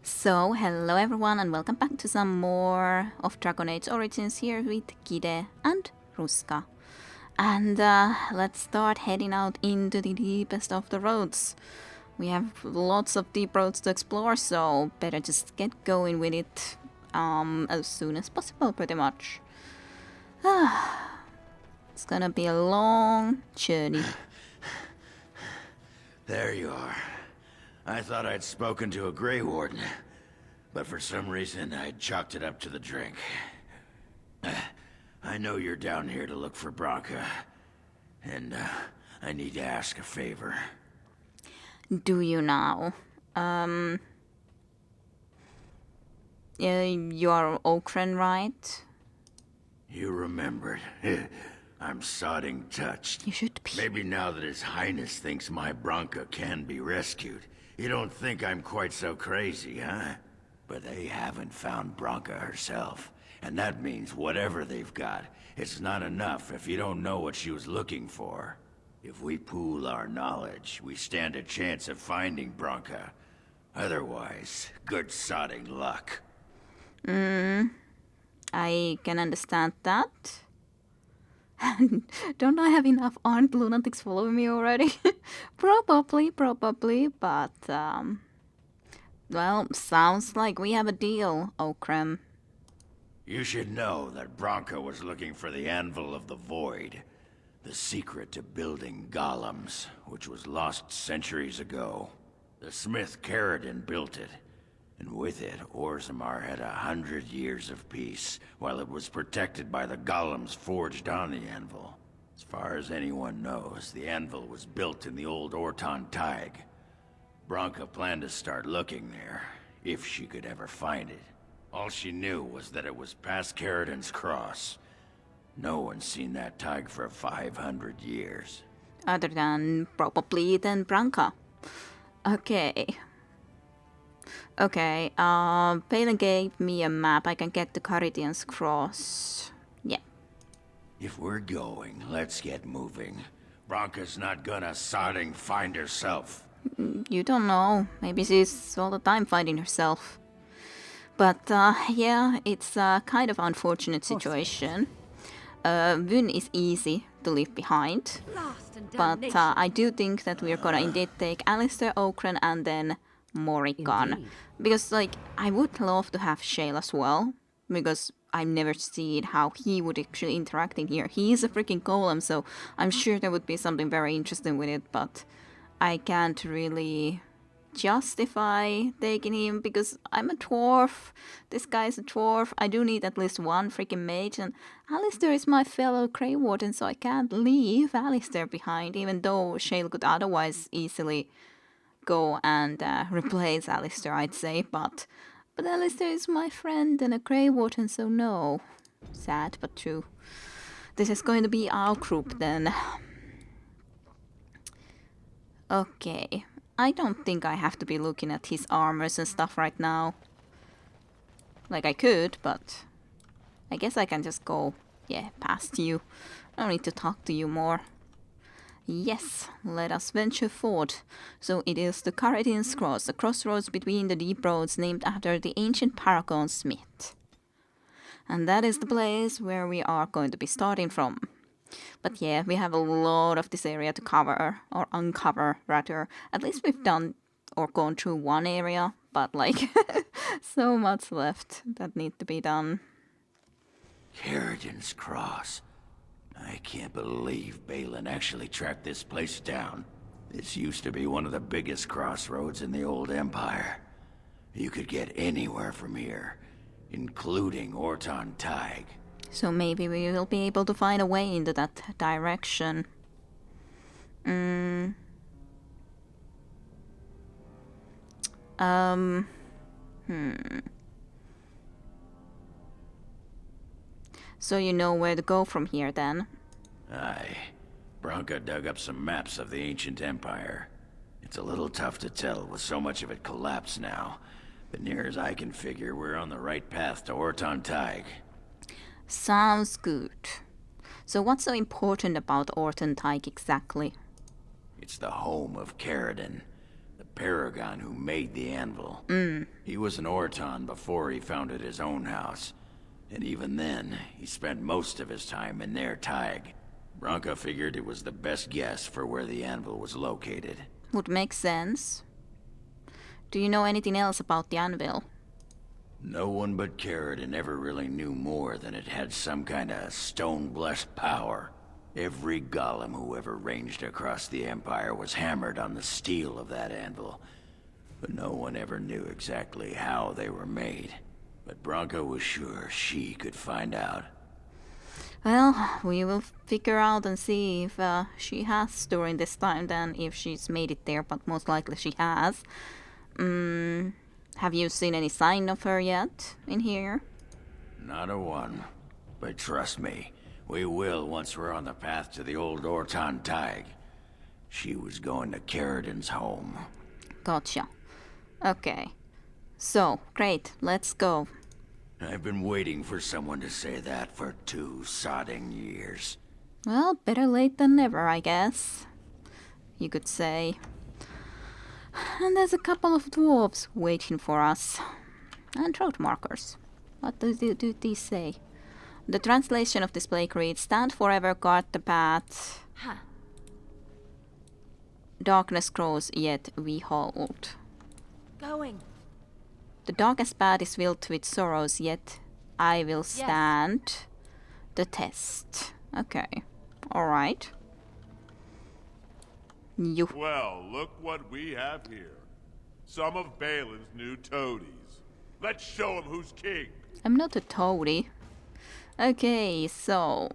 So, hello everyone and welcome back to some more of Dragon Age Origins here with Kide and Ruska. And let's start heading out into the deepest of the roads. We have lots of deep roads to explore, so better just get going with it as soon as possible, pretty much. It's gonna be a long journey. There you are. I thought I'd spoken to a Grey Warden, but for some reason I chalked it up to the drink. I know you're down here to look for Branka, and I need to ask a favor. Do you now? You're Okran, right? You remembered. I'm sodding touched. You should be. Maybe now that His Highness thinks my Branka can be rescued, you don't think I'm quite so crazy, huh? But they haven't found Branka herself, and that means whatever they've got, it's not enough if you don't know what she was looking for. If we pool our knowledge, we stand a chance of finding Branka. Otherwise, good sodding luck. I can understand that. Don't I have enough armed lunatics following me already? Probably, but, well, sounds like we have a deal, Okram. You should know that Branka was looking for the Anvil of the Void, the secret to building golems, which was lost centuries ago. The smith Caridin built it, and with it, Orzammar had 100 years of peace, while it was protected by the golems forged on the anvil. As far as anyone knows, the anvil was built in the old Orton Tig. Branka planned to start looking there, if she could ever find it. All she knew was that it was past Caridin's cross. No one's seen that Tig for 500 years. Other than probably then Branka. Okay, Palin gave me a map. I can get to Caridin's cross. Yeah. If we're going, let's get moving. Branka's not gonna sodding find herself. You don't know. Maybe she's all the time finding herself. But, yeah, it's a kind of unfortunate situation. Vun is easy to leave behind. But I do think that we're gonna indeed take Alistair, Okran, and then Morrigan. Because, like, I would love to have Shale as well. Because I've never seen how he would actually interact in here. He is a freaking golem, so I'm sure there would be something very interesting with it. But I can't really justify taking him because I'm a dwarf. This guy's a dwarf. I do need at least one freaking mage, and Alistair is my fellow Grey Warden, so I can't leave Alistair behind, even though Shale could otherwise easily go and replace Alistair, I'd say, but Alistair is my friend and a Grey Warden, so no. Sad, but true. This is going to be our group then. Okay. I don't think I have to be looking at his armors and stuff right now. Like I could, but I guess I can just go, yeah, past you. I don't need to talk to you more. Yes, let us venture forth. So it is the Caridin's Cross, a crossroads between the deep roads named after the ancient paragon smith. And that is the place where we are going to be starting from. But yeah, we have a lot of this area to cover, or uncover rather. At least we've done or gone through one area, but like so much left that need to be done. Caridin's Cross. I can't believe Balin actually tracked this place down. This used to be one of the biggest crossroads in the old Empire. You could get anywhere from here, including Orton Tig. So maybe we will be able to find a way into that direction. So you know where to go from here then? Aye. Branka dug up some maps of the ancient empire. It's a little tough to tell with so much of it collapsed now. But near as I can figure, we're on the right path to Orton Tig. Sounds good. So what's so important about Orton Tig exactly? It's the home of Caridin, the paragon who made the anvil. He was an Orton before he founded his own house. And even then, he spent most of his time in their Tig. Branka figured it was the best guess for where the anvil was located. Would make sense. Do you know anything else about the anvil? No one but Caridin ever really knew more than it had some kind of stone-blessed power. Every golem who ever ranged across the Empire was hammered on the steel of that anvil. But no one ever knew exactly how they were made. But Branka was sure she could find out. Well, we will figure out and see if she has during this time then, if she's made it there, but most likely she has. Have you seen any sign of her yet in here? Not a one. But trust me, we will once we're on the path to the old Orton Tig. She was going to Caridin's home. Gotcha. Okay. So, great, let's go. I've been waiting for someone to say that for 2 sodding years. Well, better late than never, I guess. You could say. And there's a couple of dwarves waiting for us. And road markers. What do these say? The translation of this plaque reads, "Stand forever, guard the path. Darkness grows, yet we hold." Going. The darkest path is filled with sorrows, yet I will stand the test. Okay. Alright. You. Well, look what we have here. Some of Balin's new toadies. Let's show him who's king. I'm not a toady. Okay, so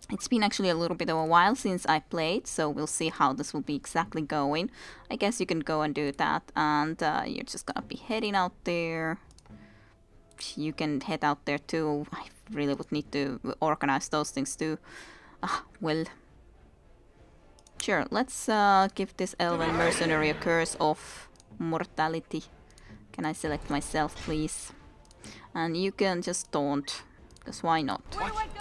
it's been actually a little bit of a while since I played, so we'll see how this will be exactly going. I guess you can go and do that, and you're just gonna be heading out there. You can head out there too. I really would need to organize those things too. Well, sure, let's give this elven mercenary a curse of mortality. Can I select myself, please? And you can just taunt, because why not? Where do I go?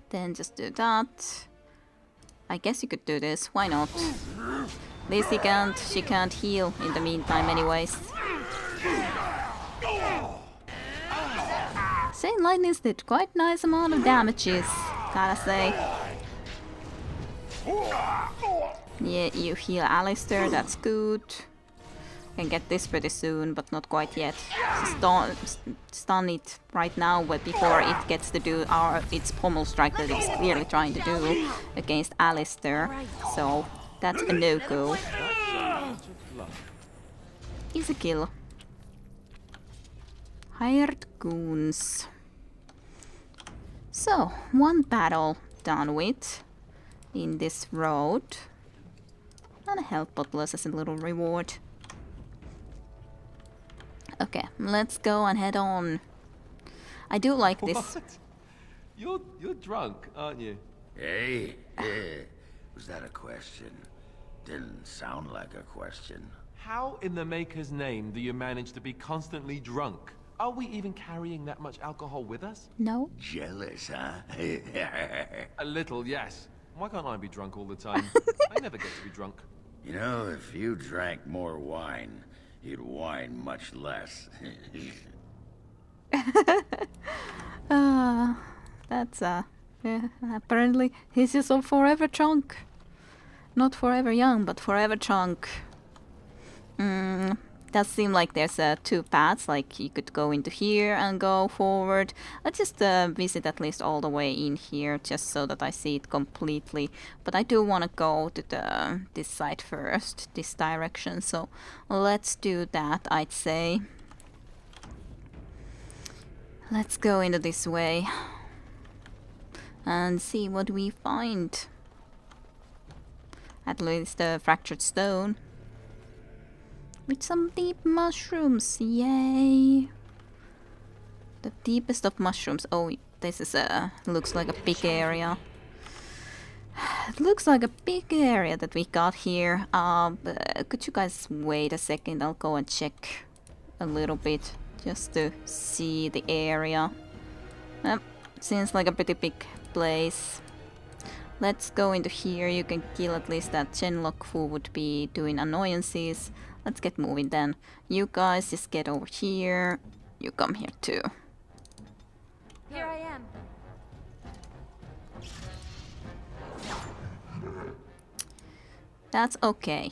Then just do that. I guess you could do this, why not? Lizzie can't, she can't heal in the meantime anyways. Saint Lightnings did quite nice amount of damages, gotta say. Yeah, you heal Alistair, that's good. Can get this pretty soon, but not quite yet. Stun it right now, but before it gets to do its pommel strike that it's clearly trying to do against Alistair. So that's a no-go. Easy kill. Hired goons. So, one battle done with in this road. And a health bottle as a little reward. Okay, let's go and head on. I do like this. What? You're drunk, aren't you? Hey, was that a question? Didn't sound like a question. How in the Maker's name do you manage to be constantly drunk? Are we even carrying that much alcohol with us? No? Jealous, huh? A little, yes. Why can't I be drunk all the time? I never get to be drunk. You know, if you drank more wine, you'd whine much less. That's yeah, apparently he's just a forever drunk. Not forever young, but forever drunk. Does seem like there's 2 paths, like you could go into here and go forward. Let's just visit at least all the way in here, just so that I see it completely. But I do want to go to this side first, this direction, so let's do that, I'd say. Let's go into this way and see what we find. At least a fractured stone. With some deep mushrooms, yay! The deepest of mushrooms. Oh, this is looks like a big area. It looks like a big area that we got here. Could you guys wait a second? I'll go and check a little bit just to see the area. Seems like a pretty big place. Let's go into here. You can kill at least that Genlock who would be doing annoyances. Let's get moving then. You guys just get over here. You come here too. Here I am. That's okay.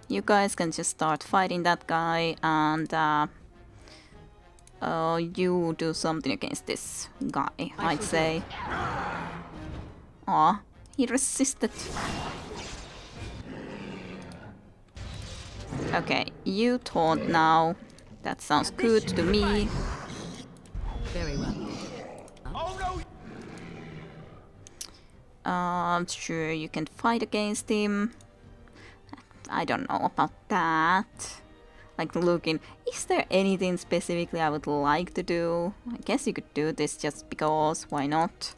You guys can just start fighting that guy and you do something against this guy, I'd say. Aw, he resisted. Okay, you taunt now. That sounds good to me. Very well. Sure, you can fight against him. I don't know about that. Like looking, is there anything specifically I would like to do? I guess you could do this just because, why not?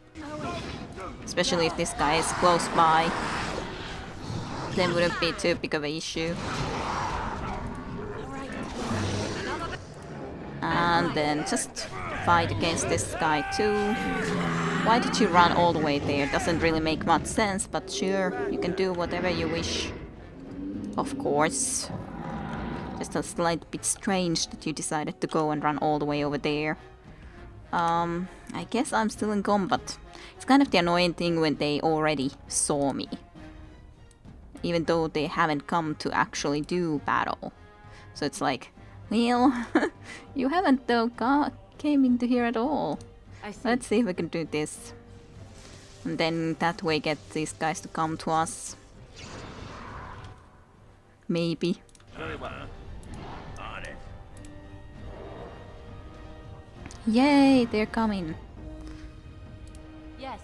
Especially if this guy is close by. Then wouldn't be too big of an issue. And then just fight against this guy too. Why did you run all the way there? Doesn't really make much sense, but sure, you can do whatever you wish. Of course. Just a slight bit strange that you decided to go and run all the way over there. I guess I'm still in combat. It's kind of the annoying thing when they already saw me. Even though they haven't come to actually do battle. So it's like, well, you haven't though came into here at all. Let's see if we can do this. And then that way get these guys to come to us. Maybe. Very well. On it. Yay, they're coming. Yes.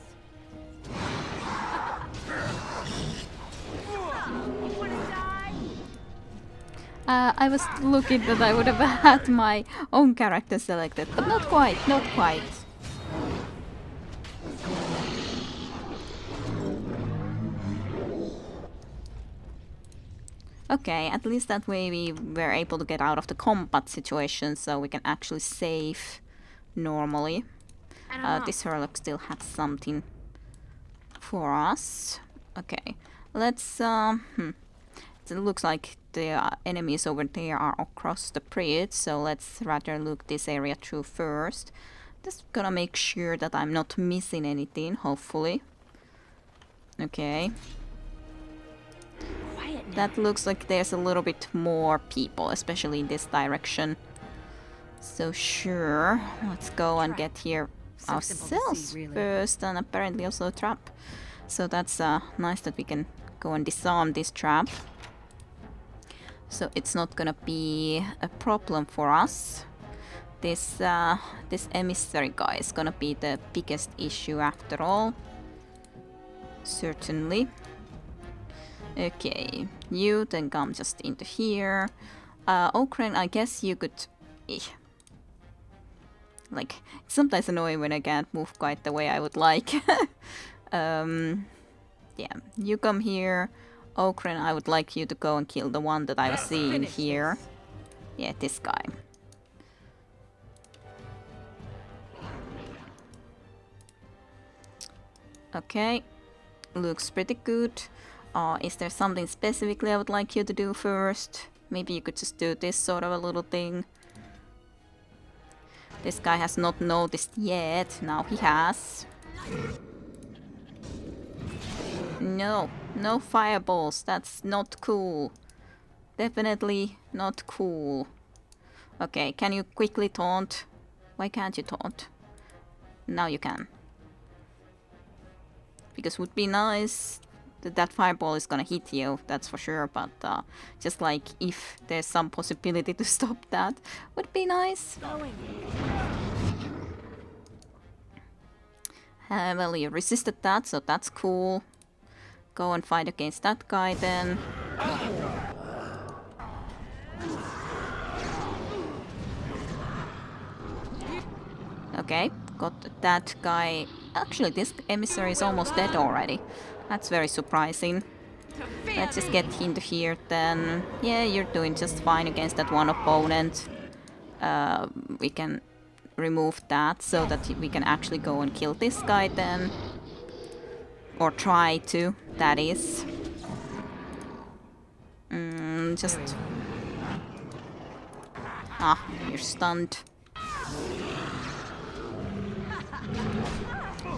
You wanna die? I was looking that I would have had my own character selected, but not quite, not quite. Okay, at least that way we were able to get out of the combat situation, so we can actually save normally. This Herlock still has something for us. Okay, let's it looks like the enemies over there are across the bridge, so let's rather look this area through first. Just gonna make sure that I'm not missing anything, hopefully. Okay. That looks like there's a little bit more people, especially in this direction. So sure, let's go and get here ourselves first, and apparently also a trap. So that's nice that we can go and disarm this trap. So it's not gonna be a problem for us. This emissary guy is gonna be the biggest issue after all. Certainly. Okay, you then come just into here. Okren, I guess you could... Like, it's sometimes annoying when I can't move quite the way I would like. Yeah, you come here. Okren, I would like you to go and kill the one that I was seeing here. Yeah, this guy. Okay, looks pretty good. Is there something specifically I would like you to do first? Maybe you could just do this sort of a little thing. This guy has not noticed yet. Now he has. No, no fireballs. That's not cool. Definitely not cool. Okay, can you quickly taunt? Why can't you taunt? Now you can. Because it would be nice that fireball is gonna hit you, that's for sure, but just like if there's some possibility to stop that, would be nice. Well, you resisted that, so that's cool. Go and fight against that guy then. Okay, got that guy. Actually, this emissary is almost dead already. That's very surprising. Let's just get into here then. Yeah, you're doing just fine against that one opponent. We can remove that so that we can actually go and kill this guy then. Or try to, that is. Just... Ah, you're stunned.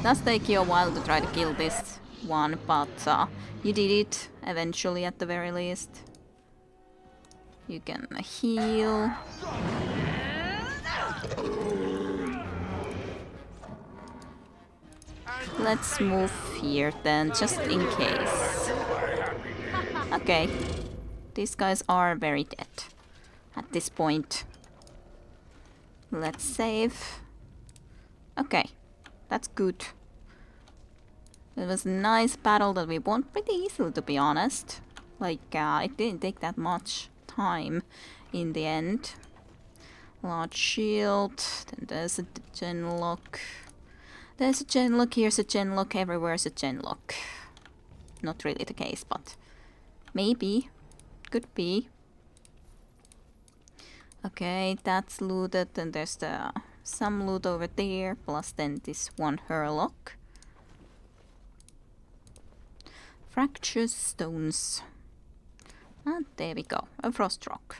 Does take you a while to try to kill this one, but you did it eventually at the very least. You can heal. Let's move here then, just in case. Okay. These guys are very dead at this point. Let's save. Okay. That's good. It was a nice battle that we won pretty easily, to be honest. Like, it didn't take that much time in the end. Large shield. Then there's a gen lock. There's a gen lock, here's a gen lock, everywhere's a gen lock. Not really the case, but maybe. Could be. Okay, that's looted, and there's some loot over there, plus then this one hurlock. Fractious stones. And there we go, a frost rock.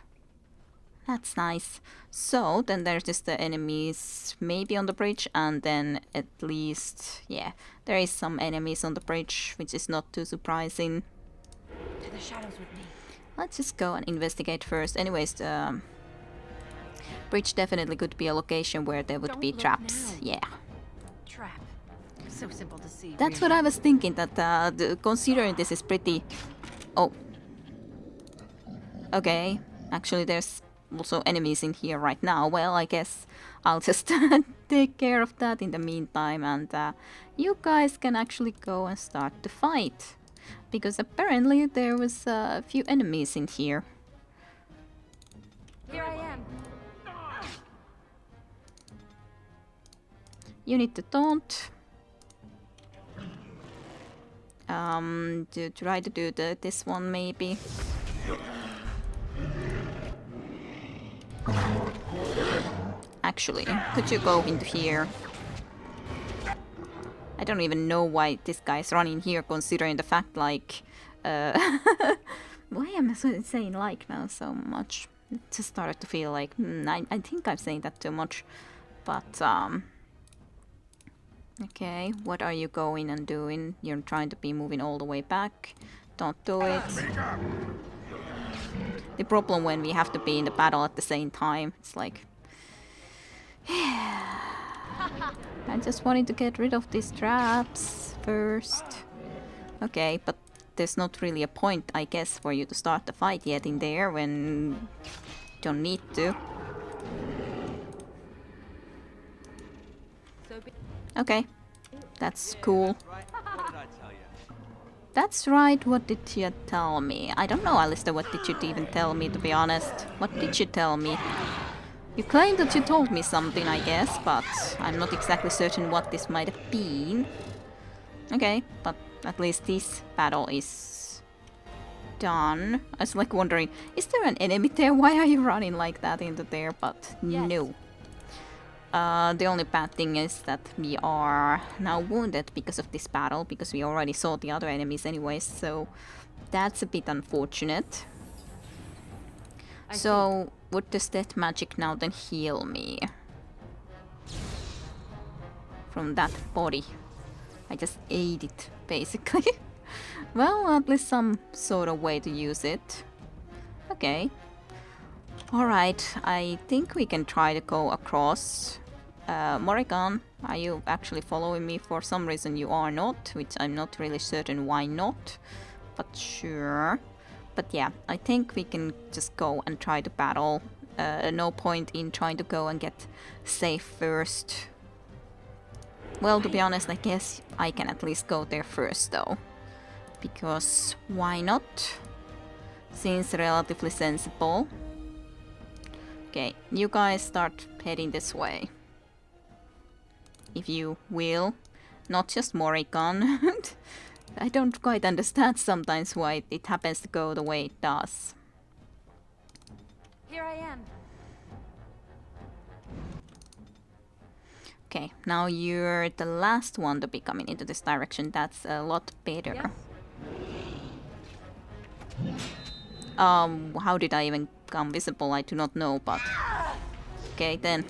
That's nice. So, then there's just the enemies maybe on the bridge, and then at least, yeah, there is some enemies on the bridge, which is not too surprising. To the shadows with me. Let's just go and investigate first. Anyways, the bridge definitely could be a location where there would be traps. Now. Yeah. Trap. So simple to see. That's what I was thinking, that considering this is pretty... Oh. Okay. Actually, there's also enemies in here right now. Well, I guess I'll just take care of that in the meantime, and you guys can actually go and start the fight. Because apparently there was a few enemies in here. Here I am. You need to taunt. To try to do this one maybe. Actually, could you go into here? I don't even know why this guy is running here, considering the fact, like... why am I saying like now so much? It just started to feel like... I think I'm saying that too much. But, okay, what are you going and doing? You're trying to be moving all the way back. Don't do it. The problem when we have to be in the battle at the same time, it's like... I just wanted to get rid of these traps first. Okay, but there's not really a point, I guess, for you to start the fight yet in there when you don't need to. Okay, that's cool. That's right, what did you tell me? I don't know, Alistair, what did you even tell me, to be honest? What did you tell me? You claim that you told me something, I guess, but I'm not exactly certain what this might have been. Okay, but at least this battle is done. I was like wondering, is there an enemy there? Why are you running like that into there? But no. The only bad thing is that we are now wounded because of this battle, because we already saw the other enemies anyways, so that's a bit unfortunate. So, would the death magic now then heal me? From that body. I just ate it, basically. Well, at least some sort of way to use it. Okay. Alright, I think we can try to go across. Morrigan, are you actually following me? For some reason you are not, which I'm not really certain why not. But sure. But yeah, I think we can just go and try to battle. No point in trying to go and get safe first. Well, to be honest, I guess I can at least go there first though. Because why not? Seems relatively sensible. Okay, you guys start heading this way. If you will. Not just Morrigan. I don't quite understand sometimes why it happens to go the way it does. Here I am. Okay, now you're the last one to be coming into this direction. That's a lot better. How did I even become visible? I do not know, but... Okay, then.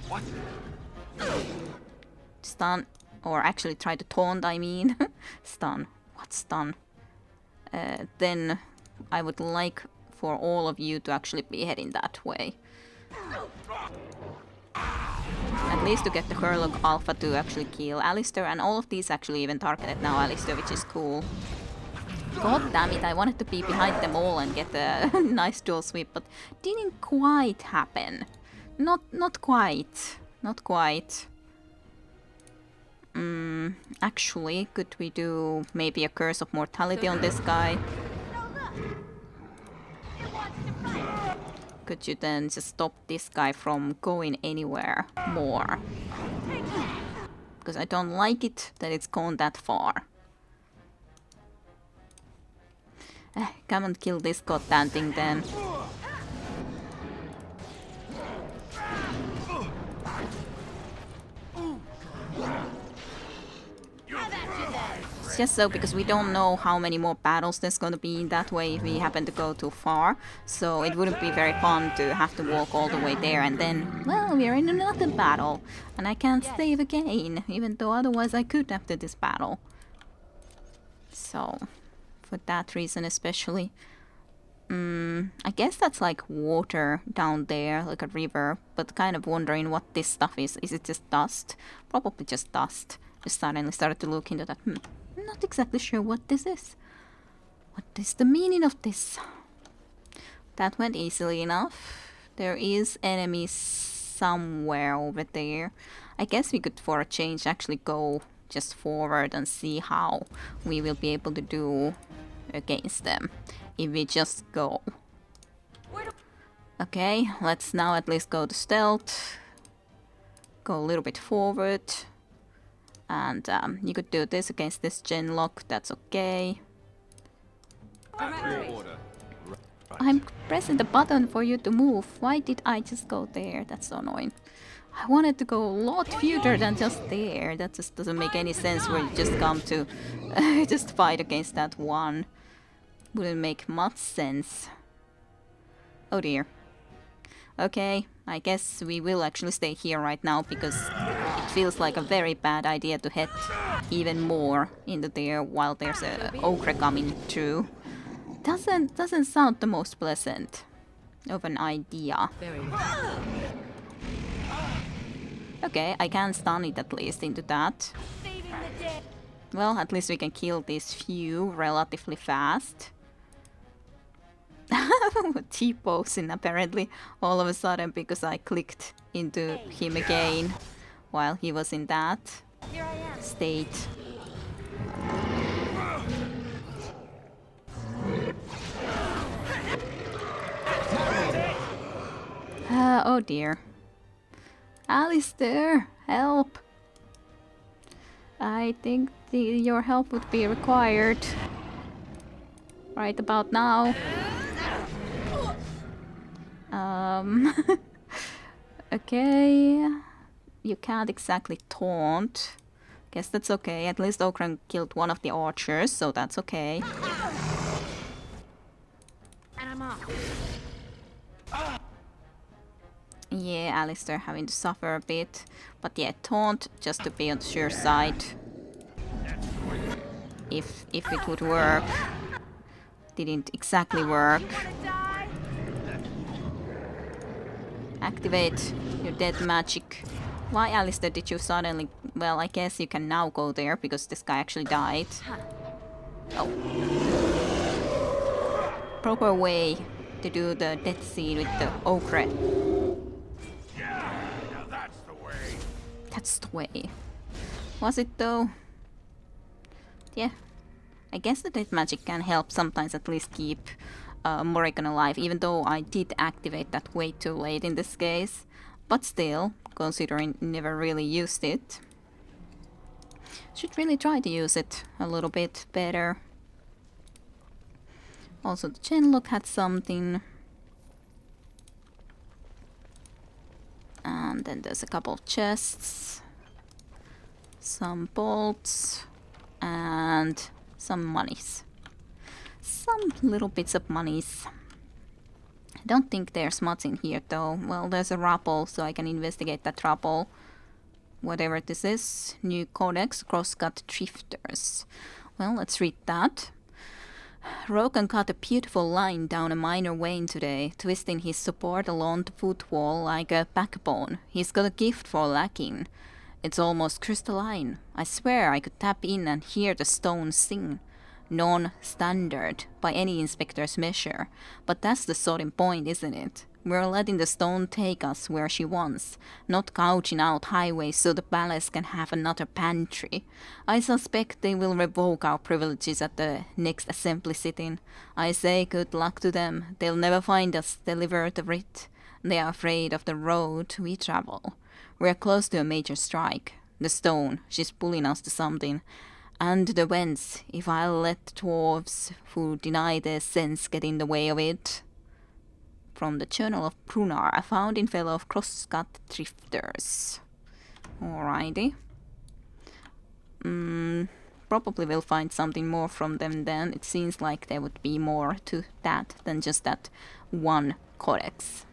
What? Stun. Or actually try to taunt, I mean. Stun. What stun? Then I would like for all of you to actually be heading that way. At least to get the Hurlock Alpha to actually kill Alistair, and all of these actually even targeted now Alistair, which is cool. God damn it, I wanted to be behind them all and get a nice dual sweep, but didn't quite happen. Not quite. Not quite. Actually, could we do maybe a Curse of Mortality on this guy? Could you then just stop this guy from going anywhere more? Because I don't like it that it's gone that far. Come and kill this goddamn thing then. It's just so because we don't know how many more battles there's gonna be that way if we happen to go too far. So it wouldn't be very fun to have to walk all the way there and then, well, we're in another battle. And I can't save again, even though otherwise I could after this battle. So, for that reason especially. I guess that's like water down there, like a river. But kind of wondering what this stuff is. Is it just dust? Probably just dust. Just suddenly started to look into that. Not exactly sure what this is. What is the meaning of this? That went easily enough. There is enemies somewhere over there. I guess we could for a change actually go just forward and see how we will be able to do against them if we just go. Okay, let's now at least go to stealth. Go a little bit forward. And you could do this against this Genlock, that's okay. I'm pressing the button for you to move. Why did I just go there? That's so annoying. I wanted to go a lot further than just there. That just doesn't make any sense where you just come to just fight against that one. Wouldn't make much sense. Oh dear. Okay, I guess we will actually stay here right now because it feels like a very bad idea to head even more into there while there's a ogre coming through. Doesn't sound the most pleasant of an idea. Okay, I can stun it at least into that. Well, at least we can kill these few relatively fast. T-posing apparently all of a sudden because I clicked into him again while he was in that state. Oh dear. Alistair, help! I think your help would be required right about now. Okay. You can't exactly taunt. Guess that's okay. At least Okran killed one of the archers, so that's okay. And I'm off. Yeah, Alistair having to suffer a bit. But yeah, taunt just to be on the sure side. If it would work. Didn't exactly work. Activate your dead magic. Why, Alistair, did you suddenly... Well, I guess you can now go there because this guy actually died. Oh. Proper way to do the death scene with the ogre. Yeah, now that's the way. That's the way. Was it though? Yeah. I guess the death magic can help sometimes at least keep Morrigan alive, even though I did activate that way too late in this case. But still, considering never really used it. Should really try to use it a little bit better. Also, the Genlock had something. And then there's a couple of chests. Some bolts and some monies. Some little bits of monies. I don't think there's much in here though. Well, there's a rappel, so I can investigate that rappel. Whatever this is. New codex, crosscut drifters. Well, let's read that. Rogan cut a beautiful line down a minor vein today, twisting his support along the footwall like a backbone. He's got a gift for lacking. It's almost crystalline. I swear I could tap in and hear the stone sing. Non-standard, by any inspector's measure. But that's the sorting point, isn't it? We're letting the stone take us where she wants, not gouging out highways so the palace can have another pantry. I suspect they will revoke our privileges at the next assembly sitting. I say good luck to them. They'll never find us deliver the writ. They are afraid of the road we travel. We're close to a major strike. The stone, she's pulling us to something. And the vents, if I'll let dwarves who deny their sense get in the way of it. From the Journal of Prunar, a founding fellow of crosscut drifters. Alrighty. Probably we'll find something more from them then. It seems like there would be more to that than just that one codex.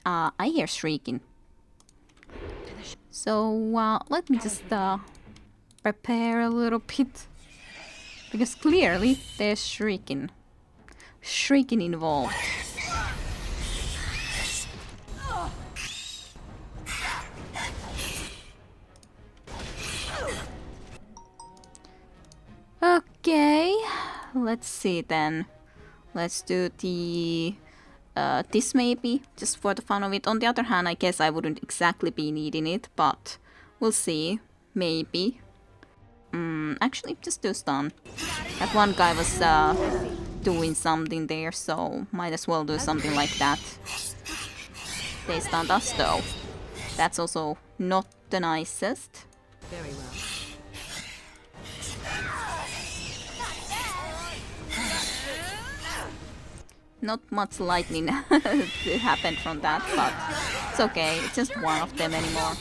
I hear shrieking. So let me just prepare a little bit. Because clearly there's shrieking. Shrieking involved. Okay, let's see then. Let's do the this maybe, just for the fun of it. On the other hand, I guess I wouldn't exactly be needing it, but we'll see. Maybe. Actually, just do stun. That one guy was doing something there, so might as well do something like that. They stunned us though. That's also not the nicest. Very well. Not much lightning happened from that, but it's okay. It's just one of them anymore.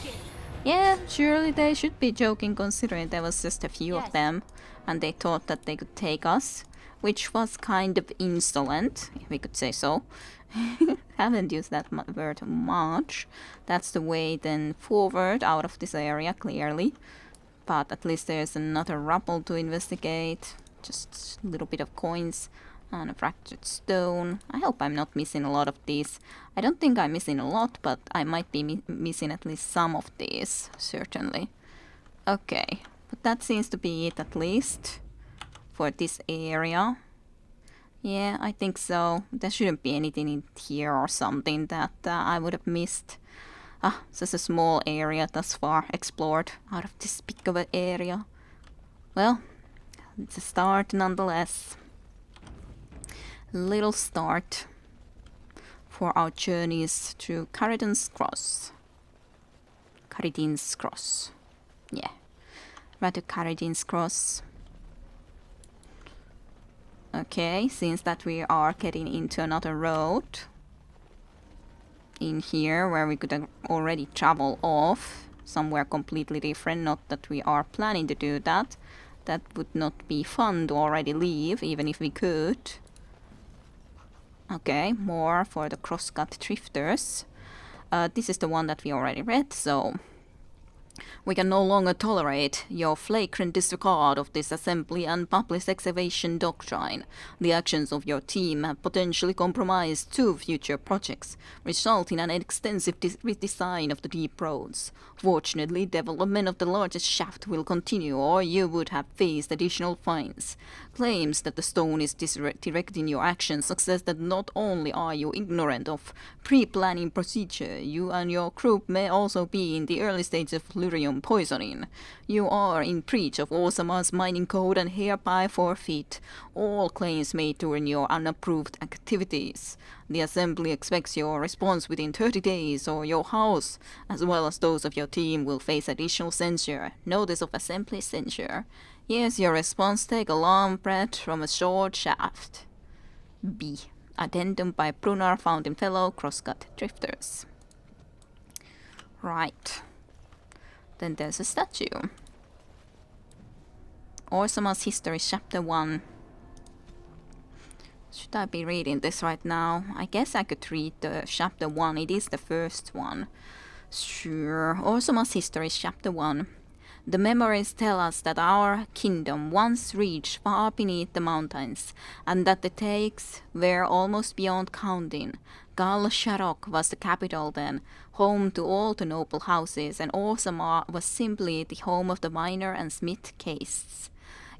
Yeah, surely they should be joking considering there was just a few of them and they thought that they could take us, which was kind of insolent, if we could say so. Haven't used that word much. That's the way then forward out of this area, clearly. But at least there's another rappel to investigate. Just a little bit of coins. And a fractured stone. I hope I'm not missing a lot of these. I don't think I'm missing a lot, but I might be missing at least some of these, certainly. Okay, but that seems to be it at least for this area. Yeah, I think so. There shouldn't be anything in here or something that I would have missed. Such a small area thus far explored out of this big of an area. Well, it's a start nonetheless. Little start for our journeys through Caridin's Cross. Caridin's Cross. Yeah. Right to Caridin's Cross. Okay, seems that we are getting into another road. In here, where we could already travel off. Somewhere completely different, not that we are planning to do that. That would not be fun to already leave, even if we could. Okay, more for the crosscut drifters. This is the one that we already read, so we can no longer tolerate your flagrant disregard of this assembly and public excavation doctrine. The actions of your team have potentially compromised 2 future projects, resulting in an extensive redesign of the deep roads. Fortunately, development of the largest shaft will continue, or you would have faced additional fines. Claims that the stone is directing your actions suggest that not only are you ignorant of pre-planning procedure, you and your group may also be in the early stages of lyrium poisoning. You are in breach of Osama's mining code and hereby forfeit all claims made during your unapproved activities. The assembly expects your response within 30 days, or your house, as well as those of your team, will face additional censure. Notice of assembly censure. Here's your response. Take a long breath from a short shaft. B. Addendum by Prunar, founding fellow, crosscut drifters. Right. Then there's a statue. Orsama's History, Chapter 1. Should I be reading this right now? I guess I could read the Chapter 1. It is the first one. Sure. Orsama's History, Chapter 1. The memories tell us that our kingdom once reached far beneath the mountains, and that the takes were almost beyond counting. Gal Sharok was the capital then, home to all the noble houses, and Orsama was simply the home of the miner and smith castes.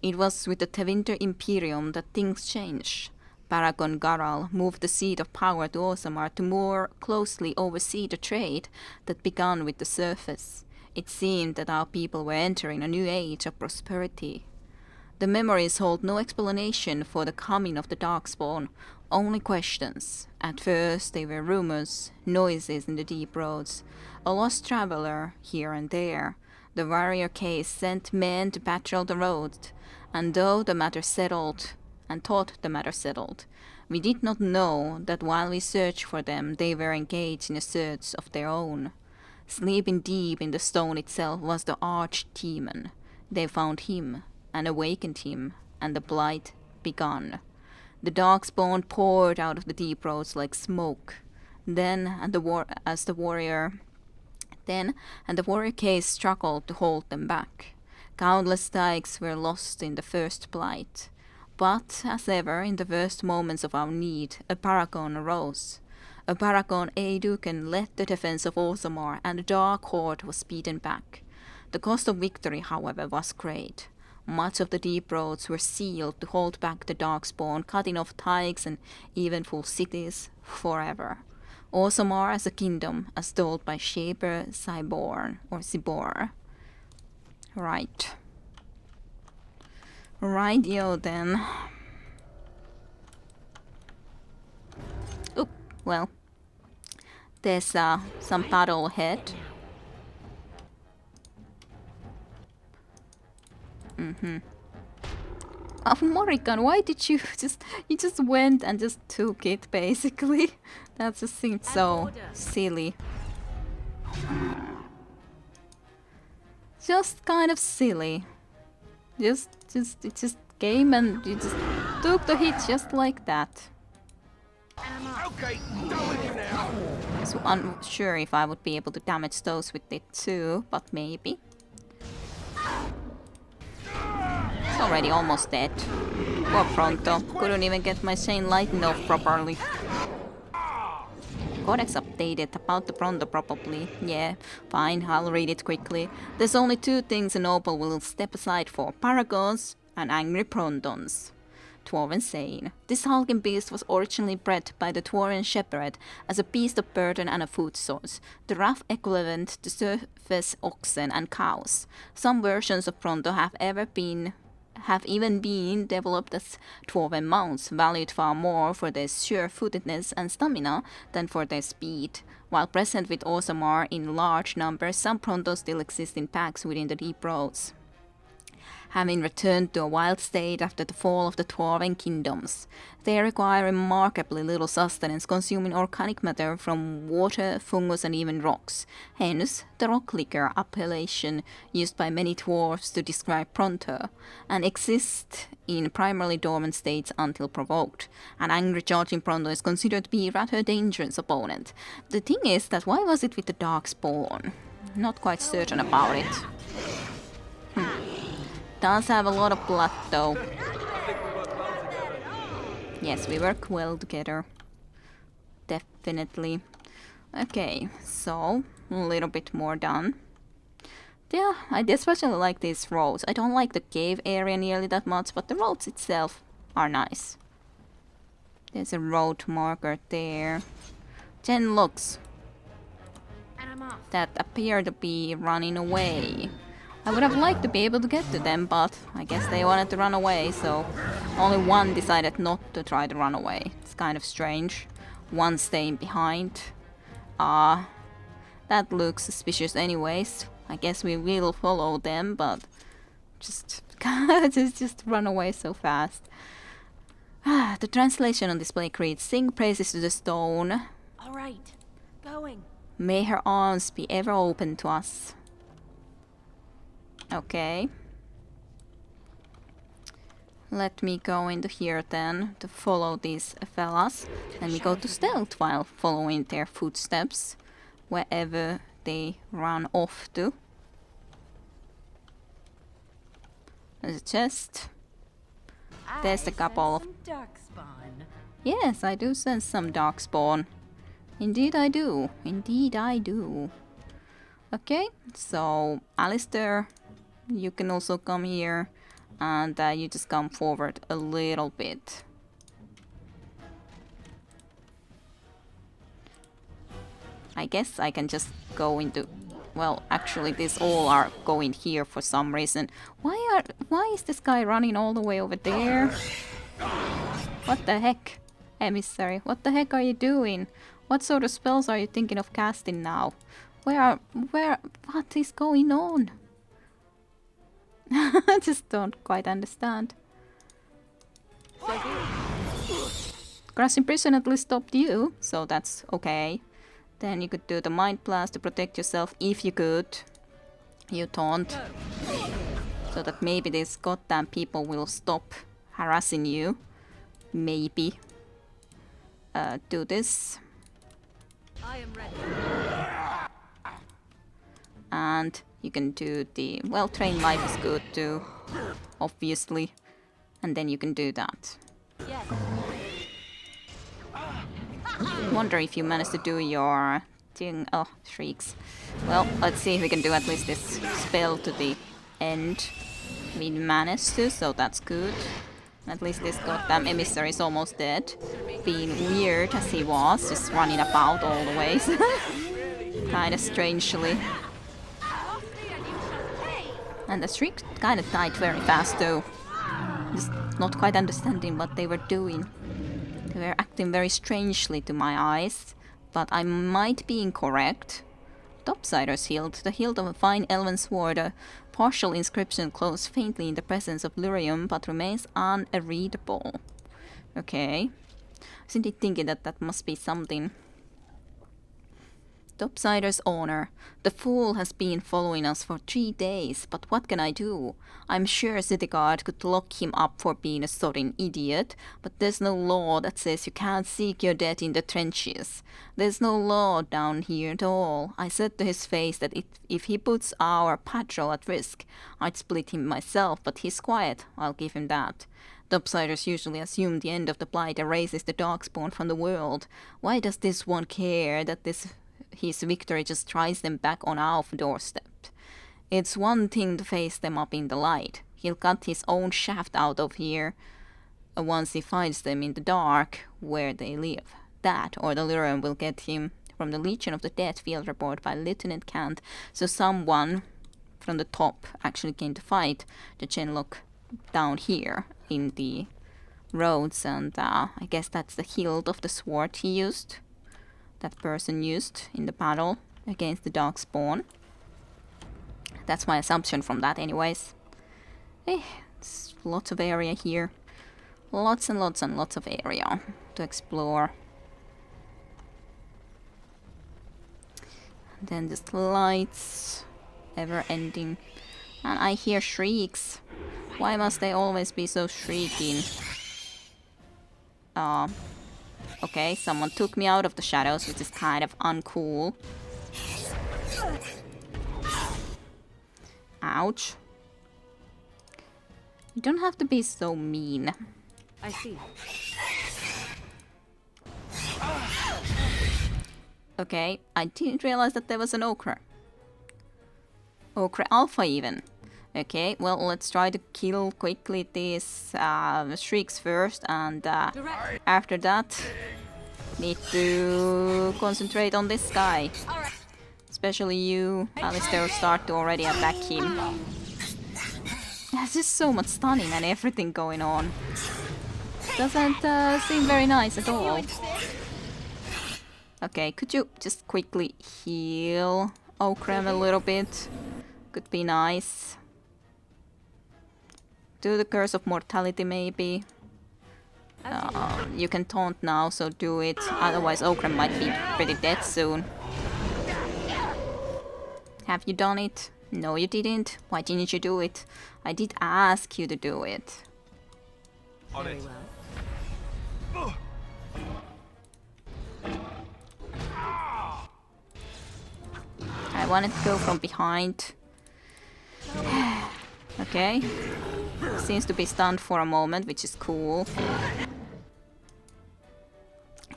It was with the Tevinter Imperium that things changed. Paragon Garal moved the seat of power to Orsamar to more closely oversee the trade that began with the surface. It seemed that our people were entering a new age of prosperity. The memories hold no explanation for the coming of the Darkspawn, only questions. At first they were rumors, noises in the deep roads, a lost traveler here and there. The warrior case sent men to patrol the road, and though the matter settled, and thought the matter settled, we did not know that while we searched for them, they were engaged in a search of their own. Sleeping deep in the stone itself was the arch-demon. They found him, and awakened him, and the blight began. The darkspawn poured out of the deep roads like smoke. Then, and the warrior case struggled to hold them back. Countless dykes were lost in the first blight. But, as ever, in the worst moments of our need, a paragon arose. A paragon Eiduken led the defense of Orsamar, and the Dark Horde was beaten back. The cost of victory, however, was great. Much of the deep roads were sealed to hold back the Darkspawn, cutting off dykes and even full cities forever. Orsamar as a kingdom, as told by Shaper Sibor. Right. Rightio then. Oop, well. There's some battle ahead. Oh, Morrigan, why did you just went and just took it, basically? That just seemed so silly. Just kind of silly. It just came and you just took the hit just like that. Okay, go with you now. So unsure if I would be able to damage those with it too, but maybe. It's already almost dead. Poor Pronto. Couldn't even get my chain lightened off properly. Codex updated about the Pronto probably. Yeah, fine, I'll read it quickly. There's only two things a noble will step aside for: paragons and angry Prontons. Dwarven saying. This hulking beast was originally bred by the Dwarven shepherd as a beast of burden and a food source, the rough equivalent to surface oxen and cows. Some versions of Pronto have even been developed as Dwarven mounts, valued far more for their sure-footedness and stamina than for their speed. While present with Orsamar in large numbers, some Prontos still exist in packs within the deep roads, having returned to a wild state after the fall of the Dwarven kingdoms. They require remarkably little sustenance, consuming organic matter from water, fungus and even rocks. Hence, the rock liquor appellation used by many dwarves to describe Pronto, and exist in primarily dormant states until provoked. An angry charging Pronto is considered to be a rather dangerous opponent. The thing is that why was it with the Darkspawn? Not quite certain about it. Does have a lot of blood though. Yes, we work well together. Definitely. Okay, so a little bit more done. Yeah, I especially like these roads. I don't like the cave area nearly that much, but the roads itself are nice. There's a road marker there. 10 looks that appear to be running away. I would have liked to be able to get to them, but I guess they wanted to run away, so only one decided not to try to run away. It's kind of strange. One staying behind. That looks suspicious anyways. I guess we will follow them, but just run away so fast. The translation on display reads, "Sing praises to the stone. All right, going. May her arms be ever open to us." Okay. Let me go into here then to follow these fellas. Let me go to stealth while following their footsteps wherever they run off to. There's a chest. There's a couple of... Darkspawn. Yes, I do sense some darkspawn. Indeed I do. Indeed I do. Okay, so Alistair, you can also come here. And you just come forward a little bit. I guess I can just go into... Well, actually, these all are going here for some reason. Why is this guy running all the way over there? What the heck? Emissary, what the heck are you doing? What sort of spells are you thinking of casting now? What is going on? I just don't quite understand. Crushing Prison at least stopped you, so that's okay. Then you could do the Mind Blast to protect yourself if you could. You don't. So that maybe these goddamn people will stop harassing you. Maybe. Do this. I am ready. And you can do the... Well, Train Life is good too, obviously. And then you can do that. Yes. Wonder if you managed to do your thing. Oh, shrieks. Well, let's see if we can do at least this spell to the end. We managed to, so that's good. At least this goddamn emissary is almost dead. Being weird as he was, just running about all the ways. Kinda strangely. And the shriek kinda died very fast though. Just not quite understanding what they were doing. They were acting very strangely to my eyes, but I might be incorrect. Topsider's hilt, the hilt of a fine elven sword, a partial inscription glows faintly in the presence of lyrium, but remains unreadable. Okay. I was indeed thinking that that must be something. Topsider's honor. The fool has been following us for 3 days, but what can I do? I'm sure City Guard could lock him up for being a sodding idiot, but there's no law that says you can't seek your death in the trenches. There's no law down here at all. I said to his face that if he puts our patrol at risk, I'd split him myself, but he's quiet, I'll give him that. Topsiders usually assume the end of the Blight erases the Darkspawn from the world. Why does this one care that his victory just drives them back on our doorstep? It's one thing to face them up in the light. He'll cut his own shaft out of here once he finds them in the dark where they live. That or the lyrium will get him. From the Legion of the Dead field report by Lieutenant Kant. So someone from the top actually came to fight the Genlock down here in the roads, and I guess that's the hilt of the sword he used. That person used in the battle against the Darkspawn. That's my assumption from that anyways. It's lots of area here. Lots and lots and lots of area to explore. And then just lights, ever ending. And I hear shrieks. Why must they always be so shrieking? Okay, someone took me out of the shadows, which is kind of uncool. Ouch. You don't have to be so mean. I see. Okay, I didn't realize that there was an Ochre. Ochre Alpha even. Okay, well, let's try to kill quickly these shrieks first, and after that, need to concentrate on this guy. Especially you, Alistair, start to already attack him. There's just so much stunning and everything going on. Doesn't seem very nice at all. Okay, could you just quickly heal Okrem a little bit? Could be nice. Do the Curse of Mortality maybe. You can taunt now, so do it. Otherwise Okrem might be pretty dead soon. Have you done it? No, you didn't. Why didn't you do it? I did ask you to do it. On Very it. well. I wanted to go from behind. Okay. Seems to be stunned for a moment, which is cool.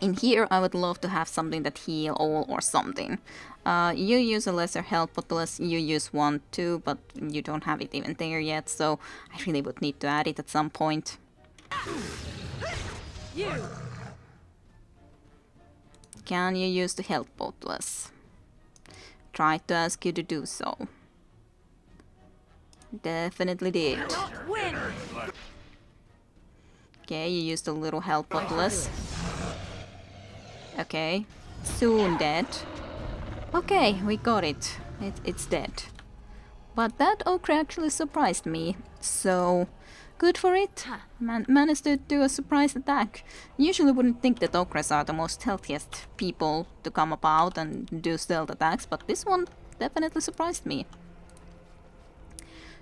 In here, I would love to have something that heal all or something. You use a lesser health plus you use one too, but you don't have it even there yet, so I really would need to add it at some point. You! Can you use the health plus? Tried to ask you to do so. Definitely did. Not win! Okay, you used a little health plus. Okay, soon dead. Okay, we got it. It's dead. But that ochre actually surprised me, so good for it. Managed to do a surprise attack. Usually wouldn't think that ochres are the most healthiest people to come about and do stealth attacks, but this one definitely surprised me.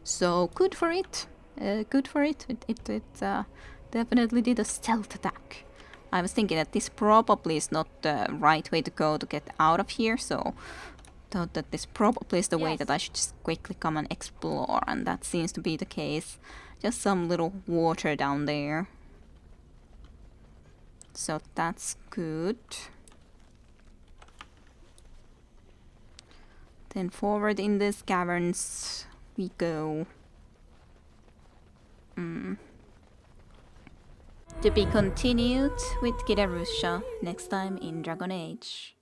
So good for it. Good for it. It definitely did a stealth attack. I was thinking that this probably is not the right way to go to get out of here, so thought that this probably is the way that I should just quickly come and explore, and that seems to be the case. Just some little water down there. So that's good. Then forward in these caverns we go. To be continued with Kidarusha next time in Dragon Age.